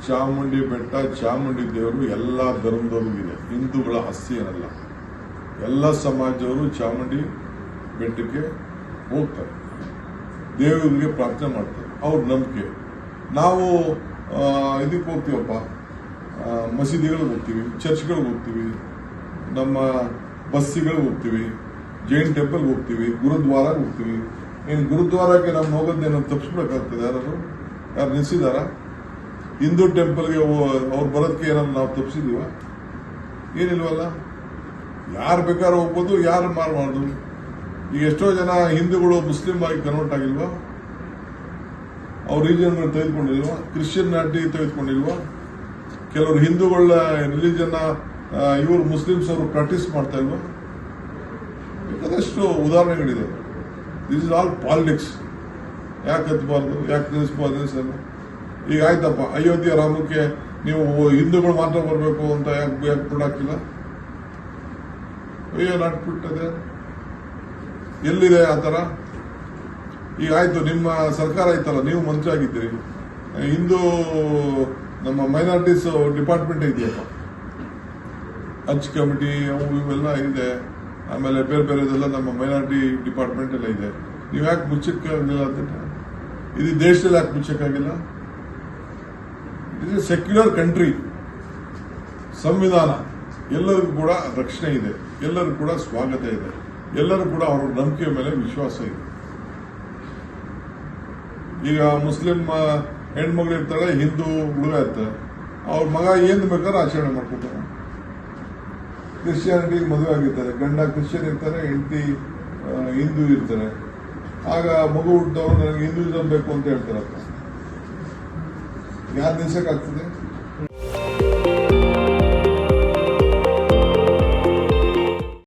ಚಾಮುಂಡಿ ಬೆಟ್ಟ, ಚಾಮುಂಡಿ ದೇವರು ಎಲ್ಲ ಧರ್ಮದವ್ರಿಗೂ ಇದೆ, ಹಿಂದೂಗಳ ಆಸ್ತಿ ಏನಲ್ಲ. ಎಲ್ಲ ಸಮಾಜದವರು ಚಾಮುಂಡಿ ಬೆಟ್ಟಕ್ಕೆ ಹೋಗ್ತಾರೆ, ದೇವರಿಗೆ ಪ್ರಾರ್ಥನೆ ಮಾಡ್ತಾರೆ, ಅವ್ರ ನಂಬಿಕೆ. ನಾವು ಇದಕ್ಕೆ ಹೋಗ್ತೀವಪ್ಪ, ಮಸೀದಿಗಳಿಗೆ ಹೋಗ್ತೀವಿ, ಚರ್ಚ್ಗಳಿಗೆ ಹೋಗ್ತೀವಿ, ನಮ್ಮ ಬಸ್ಸಿಗಳಿಗೆ ಹೋಗ್ತೀವಿ, ಜೈನ್ ಟೆಂಪಲ್ಗೆ ಹೋಗ್ತೀವಿ, ಗುರುದ್ವಾರಕ್ಕೆ ಹೋಗ್ತೀವಿ. ಏನು ಗುರುದ್ವಾರಕ್ಕೆ ನಾವು ಹೋಗೋದೇನೋ ತಪ್ಪಿಸ್ಬೇಕಾಗ್ತದೆ? ಯಾರು ನಿಲ್ಸಿದಾರ? ಹಿಂದೂ ಟೆಂಪಲ್ಗೆ ಅವ್ರು ಬರೋದಕ್ಕೆ ಏನಾದ್ರು ನಾವು ತಪ್ಪಿಸಿದೀವ? ಏನಿಲ್ವಲ್ಲ. ಯಾರು ಬೇಕಾದ್ರೂ ಹೋಗ್ಬೋದು, ಯಾರು ಮಾಡಬಾರ್ದು. ಈಗ ಎಷ್ಟೋ ಜನ ಹಿಂದೂಗಳು ಮುಸ್ಲಿಂ ಆಗಿ ಕನ್ವರ್ಟ್ ಆಗಿಲ್ವಾ? ಅವ್ರ ರೀಜನ್ಗಳು ತೆಗೆದುಕೊಂಡಿಲ್ವಾ? ಕ್ರಿಶ್ಚಿಯನ್ನಿಟಿ ತೆಗೆದುಕೊಂಡಿಲ್ವಾ? ಕೆಲವರು ಹಿಂದೂಗಳ ರಿಲಿಜನ್ ಇವರು ಮುಸ್ಲಿಮ್ಸ್ ಅವರು ಪ್ರಾಕ್ಟೀಸ್ ಮಾಡ್ತಾ ಇಲ್ವಾ? ಬೇಕಾದಷ್ಟು ಉದಾಹರಣೆಗಳಿದೆ. This is all politics. ಯಾಕೆ ಹತ್ಬಾರ್ದು, ಯಾಕೆ ನಿಲ್ಲಿಸಬಾರ್ದು? ಈಗ ಆಯ್ತಪ್ಪ, ಅಯೋಧ್ಯೆ ರಾಮಕ್ಕೆ ನೀವು ಹಿಂದೂಗಳು ಮಾತ್ರ ಬರಬೇಕು ಅಂತ ಯಾಕೆ ಬಿಡಾಕಿಲ್ಲ? ಅಯ್ಯೋ ನಾಟ್ಬಿಟ್ಟದೆ. ಎಲ್ಲಿದೆ ಆ ಥರ? ಈಗ ಆಯ್ತು, ನಿಮ್ಮ ಸರ್ಕಾರ ಐತಲ್ಲ, ನೀವು ಮಂತ್ರಿ ಆಗಿದ್ದೀರಿ, ಹಿಂದೂ ನಮ್ಮ ಮೈನಾರಿಟೀಸ್ ಡಿಪಾರ್ಟ್ಮೆಂಟ್ ಇದೆಯಪ್ಪ, ಹಜ್ ಕಮಿಟಿ ಅವು ಇವೆಲ್ಲ ಇದೆ, ಆಮೇಲೆ ಬೇರೆ ಬೇರೆದೆಲ್ಲ ನಮ್ಮ ಮೈನಾರಿಟಿ ಡಿಪಾರ್ಟ್ಮೆಂಟ್ ಎಲ್ಲ ಇದೆ. ನೀವು ಯಾಕೆ ಮುಚ್ಚಕ್ಕಾಗಿಲ್ಲ ಅಂತ? ಇದು ದೇಶದಲ್ಲಿ ಯಾಕೆ ಮುಚ್ಚಕ್ಕಾಗಿಲ್ಲ? ಇದು ಸೆಕ್ಯುಲರ್ ಕಂಟ್ರಿ. ಸಂವಿಧಾನ ಎಲ್ಲರಿಗೂ ಕೂಡ ರಕ್ಷಣೆ ಇದೆ, ಎಲ್ಲರಿಗೂ ಕೂಡ ಸ್ವಾಗತ ಇದೆ, ಎಲ್ಲರೂ ಕೂಡ ಅವರ ನಂಬಿಕೆ ಮೇಲೆ ವಿಶ್ವಾಸ ಇದೆ. ಈಗ ಮುಸ್ಲಿಂ ಹೆಣ್ಮಗಳು ಇರ್ತಾಳೆ, ಹಿಂದೂ ಹುಡುಗ ಇರ್ತಾರೆ, ಅವ್ರ ಮಗ ಏನ್ ಬೇಕಾದ್ರೂ ಆಚರಣೆ ಮಾಡ್ಕೊತಾರೆ. ಕ್ರಿಶ್ಚಿಯಾನಿಟಿ ಮದುವೆ ಆಗಿರ್ತಾರೆ, ಗಂಡ ಕ್ರಿಶ್ಚಿಯನ್ ಇರ್ತಾರೆ, ಹೆಂಡತಿ ಹಿಂದೂ ಇರ್ತಾರೆ. ಆಗ ಮಗು ಹುಟ್ಟಿದವರು ನನಗೆ ಹಿಂದೂಯಿಸಮ್ ಬೇಕು ಅಂತ ಹೇಳ್ತಾರಪ್ಪ. ಯಾರು ನಿಲ್ಸಕ್ಕಾಗ್ತದೆ?